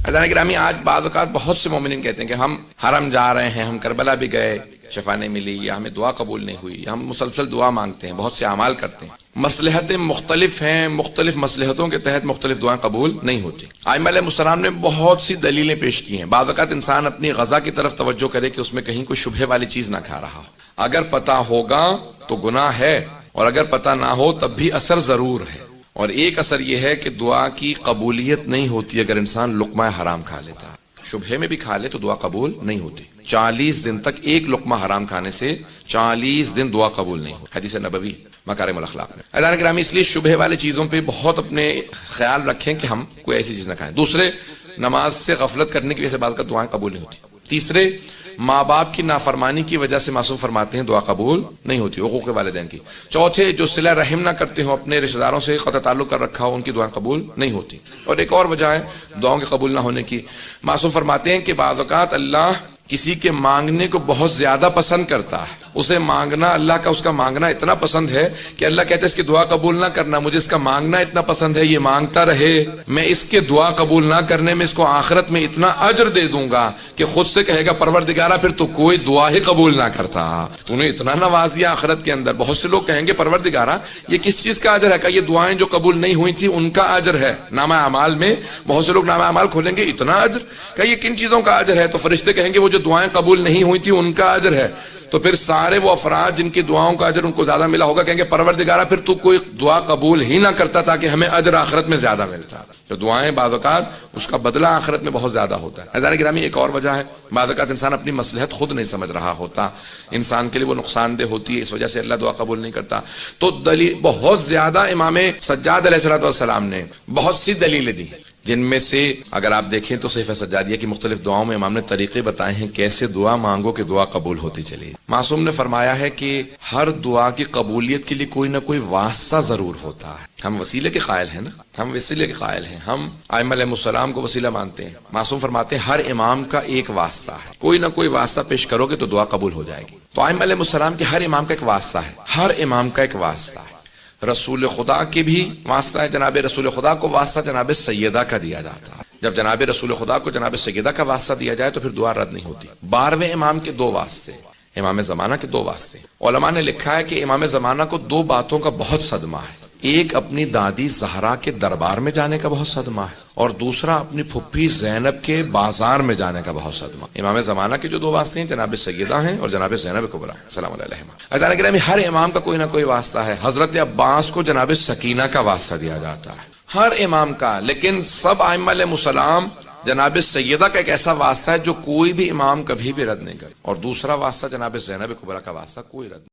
عزیزان گرامی، آج بعض اوقات بہت سے مومنین کہتے ہیں کہ ہم حرم جا رہے ہیں، ہم کربلا بھی گئے، شفا نہیں ملی، یا ہمیں دعا قبول نہیں ہوئی، ہم مسلسل دعا مانگتے ہیں، بہت سے اعمال کرتے ہیں، مصلحتیں مختلف ہیں، مختلف مصلحتوں کے تحت مختلف دعائیں قبول نہیں ہوتی۔ ائمہ علیہ السلام نے بہت سی دلیلیں پیش کی ہیں۔ بعض اوقات انسان اپنی غذا کی طرف توجہ کرے کہ اس میں کہیں کوئی شبہے والی چیز نہ کھا رہا ہو، اگر پتہ ہوگا تو گناہ ہے، اور اگر پتہ نہ ہو تب بھی اثر ضرور ہے۔ اور ایک اثر یہ ہے کہ دعا کی قبولیت نہیں ہوتی اگر انسان لقمہ حرام کھا لیتا ہے، شبہے میں بھی کھا لے تو دعا قبول نہیں ہوتی۔ 40 دن تک ایک لقمہ حرام کھانے سے 40 دن دعا قبول نہیں ہوتی، حدیث نبوی مکارم الاخلاق میں۔ عزیزان گرامی، اس لیے شبہے والی چیزوں پہ بہت اپنے خیال رکھیں کہ ہم کوئی ایسی چیز نہ کھائیں۔ دوسرے، نماز سے غفلت کرنے کی وجہ سے بعض کا دعائیں قبول نہیں ہوتی۔ تیسرے، ماں باپ کی نافرمانی کی وجہ سے معصوم فرماتے ہیں دعا قبول نہیں ہوتی، حقوق والدین کی۔ چوتھے، جو صلہ رحم نہ کرتے ہوں، اپنے رشتہ داروں سے قطع تعلق کر رکھا ہو، ان کی دعائیں قبول نہیں ہوتی۔ اور ایک اور وجہ ہے دعاؤں کے قبول نہ ہونے کی، معصوم فرماتے ہیں کہ بعض اوقات اللہ کسی کے مانگنے کو بہت زیادہ پسند کرتا ہے، اسے مانگنا، اللہ کا اس کا مانگنا اتنا پسند ہے کہ اللہ کہتے ہیں اس کی دعا قبول نہ کرنا، مجھے اس کا مانگنا اتنا پسند ہے، یہ مانگتا رہے، میں اس کے دعا قبول نہ کرنے میں اس کو آخرت میں اتنا اجر دے دوں گا کہ خود سے کہے گا پروردگارہ پھر تو کوئی دعا ہی قبول نہ کرتا، تو نے اتنا نواز دیا آخرت کے اندر۔ بہت سے لوگ کہیں گے پروردگارہ یہ کس چیز کا اجر ہے؟ کہ یہ دعائیں جو قبول نہیں ہوئی تھی ان کا اجر ہے۔ نامہ اعمال میں بہت سے لوگ نامہ اعمال کھولیں گے، اتنا اجر، کہ یہ کن چیزوں کا اجر ہے؟ تو فرشتے کہیں گے وہ جو دعائیں قبول نہیں ہوئی تھی ان کا اجر ہے۔ تو پھر سارے وہ افراد جن کی دعاؤں کا اجر ان کو زیادہ ملا ہوگا کہیں گے پروردگارہ پھر تو کوئی دعا قبول ہی نہ کرتا تاکہ ہمیں اجر آخرت میں زیادہ ملتا۔ جو دعائیں بعض اوقات اس کا بدلہ آخرت میں بہت زیادہ ہوتا ہے۔ عزیزان گرامی، ایک اور وجہ ہے، بعض اوقات انسان اپنی مصلحت خود نہیں سمجھ رہا ہوتا، انسان کے لیے وہ نقصان دہ ہوتی ہے، اس وجہ سے اللہ دعا قبول نہیں کرتا۔ تو دلیل بہت زیادہ امام سجاد علیہ السلام نے بہت سی دلیلیں دی، جن میں سے اگر آپ دیکھیں تو صحیفہ سجادیہ کی مختلف دعاؤں میں امام نے طریقے بتائے ہیں کیسے دعا مانگو کہ دعا قبول ہوتی چلی۔ معصوم نے فرمایا ہے کہ ہر دعا کی قبولیت کے لیے کوئی نہ کوئی واسطہ ضرور ہوتا ہے۔ ہم وسیلے کے قائل ہیں نا، ہم وسیلے کے قائل ہیں، ہم ائمہ علیہ السلام کو وسیلہ مانتے ہیں۔ معصوم فرماتے ہیں ہر امام کا ایک واسطہ ہے، کوئی نہ کوئی واسطہ پیش کرو گے تو دعا قبول ہو جائے گی۔ تو ائمہ علیہ السلام کے ہر امام کا ایک واسطہ ہے، ہر امام کا ایک واسطہ ہے۔ رسول خدا کے بھی واسطہ ہے، جناب رسول خدا کو واسطہ جناب سیدہ کا دیا جاتا ہے۔ جب جناب رسول خدا کو جناب سیدہ کا واسطہ دیا جائے تو پھر دعا رد نہیں ہوتی۔ 12ویں امام کے 2 واسطے، امام زمانہ کے 2 واسطے۔ علماء نے لکھا ہے کہ امام زمانہ کو 2 باتوں کا بہت صدمہ ہے، ایک اپنی دادی زہرا کے دربار میں جانے کا بہت صدمہ ہے، اور دوسرا اپنی پھپھی زینب کے بازار میں جانے کا بہت صدمہ۔ امام زمانہ کے جو 2 واسطے ہیں جناب سیدہ ہیں اور جناب زینب کبریٰ سلام علیہما۔ عزیزان گرامی، ہر امام کا کوئی نہ کوئی واسطہ ہے۔ حضرت عباس کو جناب سکینہ کا واسطہ دیا جاتا ہے، ہر امام کا، لیکن سب ائمہ علیہ السلام جناب سیدہ کا ایک ایسا واسطہ ہے جو کوئی بھی امام کبھی بھی رد نہیں کرے، اور دوسرا واسطہ جناب زینب کبریٰ کا واسطہ کوئی رد نہیں۔